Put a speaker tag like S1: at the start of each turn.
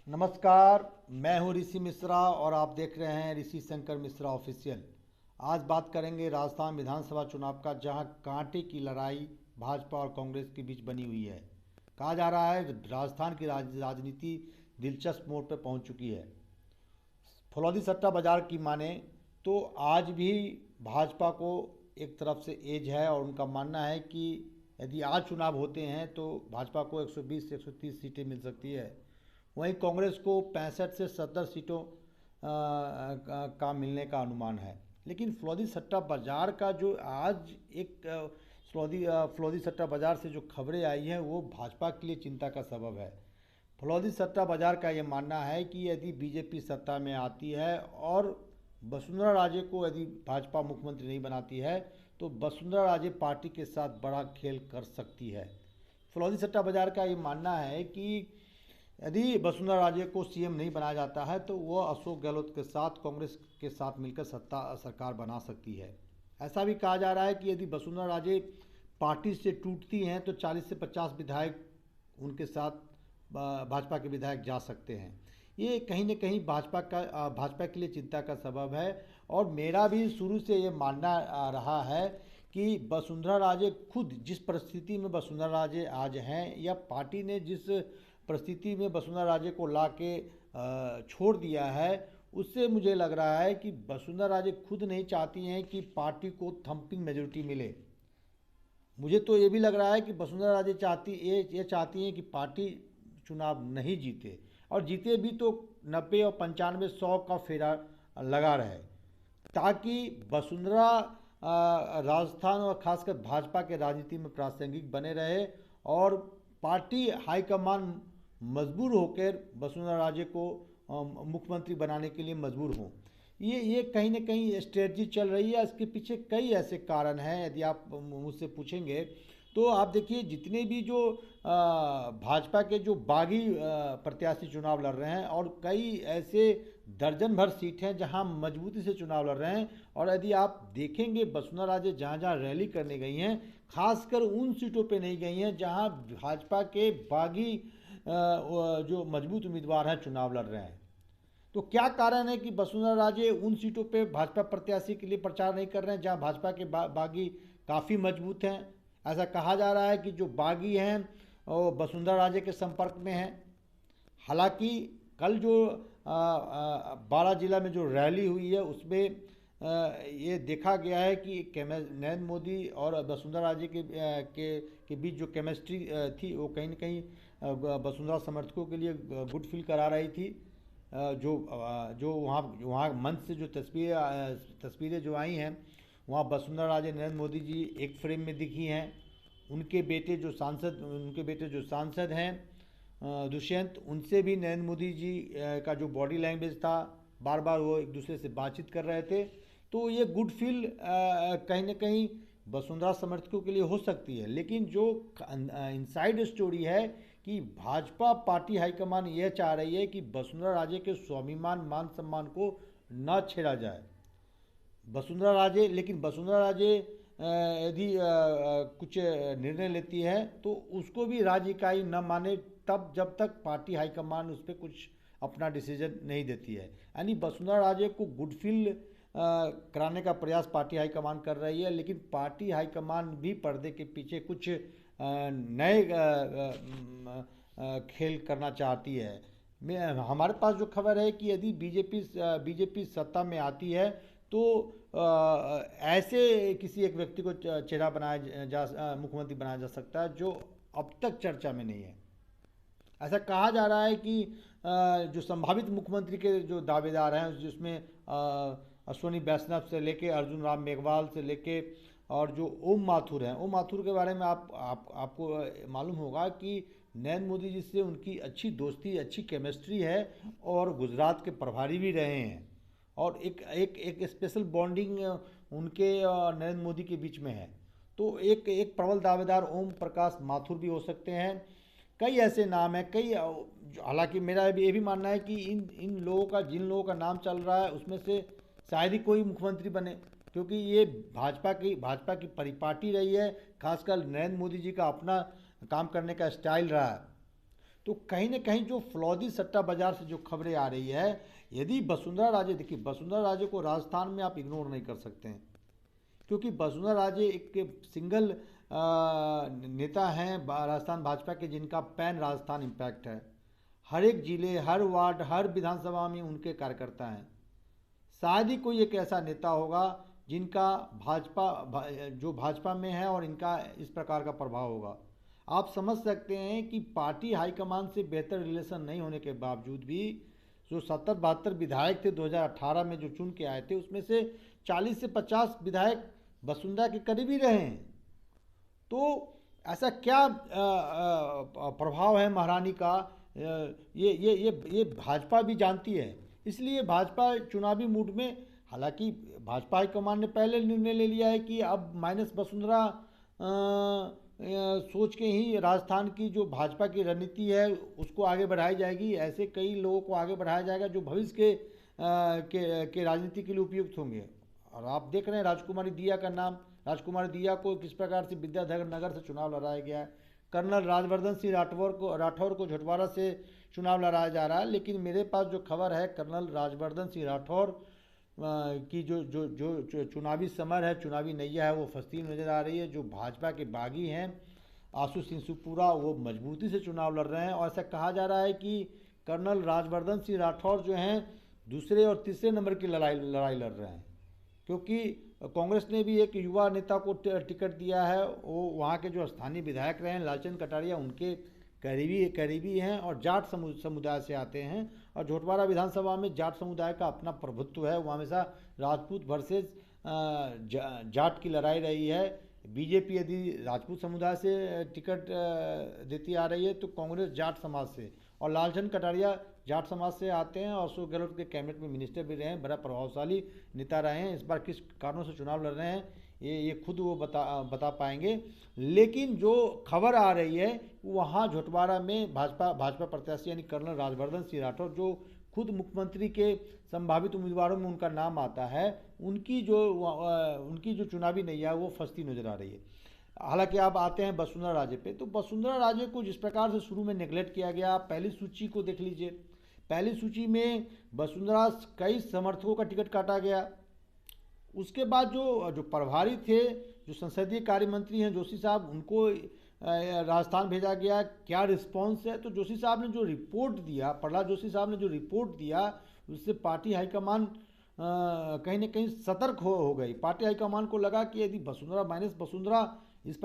S1: नमस्कार। मैं हूं ऋषि मिश्रा और आप देख रहे हैं ऋषि शंकर मिश्रा ऑफिशियल। आज बात करेंगे राजस्थान विधानसभा चुनाव का, जहां कांटे की लड़ाई भाजपा और कांग्रेस के बीच बनी हुई है। कहा जा रहा है राजस्थान की राजनीति दिलचस्प मोड़ पर पहुंच चुकी है। फलौदी सट्टा बाजार की माने तो आज भी भाजपा को एक तरफ से एज है और उनका मानना है कि यदि आज चुनाव होते हैं तो भाजपा को 120 से 130 सीटें मिल सकती है। वहीं कांग्रेस को 65 से 70 सीटों का मिलने का अनुमान है। लेकिन फलौदी सट्टा बाजार का जो आज एक फलौदी सट्टा बाजार से जो खबरें आई हैं वो भाजपा के लिए चिंता का सबब है। फलौदी सट्टा बाजार का ये मानना है कि यदि बीजेपी सत्ता में आती है और वसुंधरा राजे को यदि भाजपा मुख्यमंत्री नहीं बनाती है तो वसुंधरा राजे पार्टी के साथ बड़ा खेल कर सकती है। फलौदी सट्टा बाजार का ये मानना है कि यदि वसुंधरा राजे को सीएम नहीं बनाया जाता है तो वह अशोक गहलोत के साथ कांग्रेस के साथ मिलकर सत्ता सरकार बना सकती है। ऐसा भी कहा जा रहा है कि यदि वसुंधरा राजे पार्टी से टूटती हैं तो 40 से 50 विधायक उनके साथ भाजपा के विधायक जा सकते हैं। ये कहीं न कहीं भाजपा के लिए चिंता का सबब है। और मेरा भी शुरू से ये मानना रहा है कि वसुंधरा राजे खुद जिस परिस्थिति में वसुंधरा राजे आज हैं, या पार्टी ने जिस परिस्थिति में वसुंधरा राजे को ला के छोड़ दिया है, उससे मुझे लग रहा है कि वसुंधरा राजे खुद नहीं चाहती हैं कि पार्टी को थम्पिंग मेजोरिटी मिले। मुझे तो ये भी लग रहा है कि वसुंधरा राजे ये चाहती हैं कि पार्टी चुनाव नहीं जीते, और जीते भी तो 90 और 95 100 का फेरा लगा रहे, ताकि वसुंधरा राजस्थान और खासकर भाजपा के राजनीति में प्रासंगिक बने रहे और पार्टी हाईकमान मजबूर होकर वसुंधरा राजे को मुख्यमंत्री बनाने के लिए मजबूर हों। ये कहीं ना कहीं स्ट्रेटजी चल रही है। इसके पीछे कई ऐसे कारण हैं। यदि आप मुझसे पूछेंगे तो आप देखिए, जितने भी जो भाजपा के जो बागी प्रत्याशी चुनाव लड़ रहे हैं, और कई ऐसे दर्जन भर सीट हैं जहां मजबूती से चुनाव लड़ रहे हैं। और यदि आप देखेंगे वसुंधरा राजे जहां जहां रैली करने गई हैं, खासकर उन सीटों पे नहीं गई हैं जहां भाजपा के बागी जो मजबूत उम्मीदवार हैं चुनाव लड़ रहे हैं। तो क्या कारण है कि वसुंधरा राजे उन सीटों पे भाजपा प्रत्याशी के लिए प्रचार नहीं कर रहे हैं जहां भाजपा के बागी काफ़ी मजबूत हैं? ऐसा कहा जा रहा है कि जो बागी हैं वो वसुंधरा राजे के संपर्क में हैं। हालांकि कल जो बारां जिला में जो रैली हुई है उसमें ये देखा गया है कि नरेंद्र मोदी और वसुंधरा राजे के बीच जो केमिस्ट्री थी वो कहीं ना कहीं वसुंधरा समर्थकों के लिए गुड फील करा रही थी। जो वहाँ मंच से जो तस्वीरें जो आई हैं, वहाँ वसुंधरा राजे नरेंद्र मोदी जी एक फ्रेम में दिखी हैं। उनके बेटे जो सांसद हैं दुष्यंत, उनसे भी नरेंद्र मोदी जी का जो बॉडी लैंग्वेज था, बार बार वो एक दूसरे से बातचीत कर रहे थे। तो ये गुड फील कहीं ना कहीं वसुंधरा समर्थकों के लिए हो सकती है। लेकिन जो इनसाइड स्टोरी है कि भाजपा पार्टी हाईकमान यह चाह रही है कि वसुंधरा राजे के स्वाभिमान मान सम्मान को न छेड़ा जाए। लेकिन वसुंधरा राजे यदि कुछ निर्णय लेती है तो उसको भी राज्य इकाई न माने तब, जब तक पार्टी हाईकमान उस पर कुछ अपना डिसीजन नहीं देती है। यानी वसुंधरा राजे को गुड फील कराने का प्रयास पार्टी हाईकमान कर रही है, लेकिन पार्टी हाईकमान भी पर्दे के पीछे कुछ नए खेल करना चाहती है। हमारे पास जो खबर है कि यदि बीजेपी सत्ता में आती है तो ऐसे किसी एक व्यक्ति को चेहरा मुख्यमंत्री बनाया जा सकता है जो अब तक चर्चा में नहीं है। ऐसा कहा जा रहा है कि जो संभावित मुख्यमंत्री के जो दावेदार हैं, जिसमें अश्वनी वैष्णव से लेके अर्जुन राम मेघवाल से लेके और जो ओम माथुर हैं, ओम माथुर के बारे में आपको मालूम होगा कि नरेंद्र मोदी जी से उनकी अच्छी दोस्ती, अच्छी केमिस्ट्री है और गुजरात के प्रभारी भी रहे हैं। और एक स्पेशल बॉन्डिंग उनके और नरेंद्र मोदी के बीच में है। तो एक प्रबल दावेदार ओम प्रकाश माथुर भी हो सकते हैं। कई ऐसे नाम हैं, हालांकि मेरा ये भी मानना है कि जिन लोगों का नाम चल रहा है उसमें से शायद ही कोई मुख्यमंत्री बने, क्योंकि ये भाजपा की परिपाटी रही है। खासकर नरेंद्र मोदी जी का अपना काम करने का स्टाइल रहा है। तो कहीं ना कहीं जो फलौदी सट्टा बाजार से जो खबरें आ रही है, यदि वसुंधरा राजे, देखिए वसुंधरा राजे को राजस्थान में आप इग्नोर नहीं कर सकते हैं, क्योंकि वसुंधरा राजे एक सिंगल नेता हैं राजस्थान भाजपा के, जिनका पैन राजस्थान इम्पैक्ट है। हर एक जिले, हर वार्ड, हर विधानसभा में उनके कार्यकर्ता हैं। शायद ही कोई एक ऐसा नेता होगा जिनका जो भाजपा में है और इनका इस प्रकार का प्रभाव होगा। आप समझ सकते हैं कि पार्टी हाईकमान से बेहतर रिलेशन नहीं होने के बावजूद भी जो 70-72 विधायक थे 2018 में जो चुन के आए थे, उसमें से 40 से 50 विधायक वसुंधरा के करीबी रहे हैं। तो ऐसा क्या प्रभाव है महारानी का, ये भाजपा भी जानती है। इसलिए भाजपा चुनावी मूड में, हालांकि भाजपा हाईकमान ने पहले निर्णय ले लिया है कि अब माइनस वसुंधरा सोच के ही राजस्थान की जो भाजपा की रणनीति है उसको आगे बढ़ाई जाएगी। ऐसे कई लोगों को आगे बढ़ाया जाएगा जो भविष्य के राजनीति के लिए उपयुक्त होंगे। और आप देख रहे हैं राजकुमारी दिया का नाम, राजकुमारी दिया को किस प्रकार से विद्याधर नगर से चुनाव लड़ाया गया है। कर्नल राजवर्धन सिंह राठौर को झटवाड़ा से चुनाव लड़ाया जा रहा है। लेकिन मेरे पास जो खबर है, कर्नल राजवर्धन सिंह राठौर की जो चुनावी समर है, चुनावी नैया है, वो फंसती नजर आ रही है। जो भाजपा के बागी हैं आशु सिंह सुपुरा, वो मजबूती से चुनाव लड़ रहे हैं। और ऐसा कहा जा रहा है कि कर्नल राजवर्धन सिंह राठौर जो हैं दूसरे और तीसरे नंबर की लड़ाई लड़ रहे हैं, क्योंकि कांग्रेस ने भी एक युवा नेता को टिकट दिया है। वो वहाँ के जो स्थानीय विधायक रहे हैं लालचंद कटारिया, उनके करीबी हैं और जाट समुदाय से आते हैं। और झोटवाड़ा विधानसभा में जाट समुदाय का अपना प्रभुत्व है, वो हमेशा राजपूत वर्सेस जाट की लड़ाई रही है। बीजेपी यदि राजपूत समुदाय से टिकट देती आ रही है तो कांग्रेस जाट समाज से, और लालचंद कटारिया जाट समाज से आते हैं और अशोक गहलोत के कैबिनेट में मिनिस्टर भी रहे हैं, बड़ा प्रभावशाली नेता रहे हैं। इस बार किस कारणों से चुनाव लड़ रहे हैं ये खुद वो बता पाएंगे। लेकिन जो खबर आ रही है वहाँ झोटवाड़ा में भाजपा प्रत्याशी यानी कर्नल राजवर्धन सिंह राठौर, जो खुद मुख्यमंत्री के संभावित उम्मीदवारों में उनका नाम आता है, उनकी जो चुनावी नैया है वो फंसती नजर आ रही है। हालांकि आप आते हैं वसुंधरा राजे पे, तो वसुंधरा राजे को जिस प्रकार से शुरू में नेगलेक्ट किया गया, आप पहली सूची को देख लीजिए। पहली सूची में वसुंधरा कई समर्थकों का टिकट काटा गया। उसके बाद जो प्रभारी थे, जो संसदीय कार्य मंत्री हैं जोशी साहब, उनको राजस्थान भेजा गया। क्या रिस्पॉन्स है, तो जोशी साहब ने जो रिपोर्ट दिया, प्रहलाद जोशी साहब ने जो रिपोर्ट दिया, उससे पार्टी हाईकमान कहीं ना कहीं सतर्क हो गई। पार्टी हाईकमान को लगा कि यदि वसुंधरा माइनस वसुंधरा इस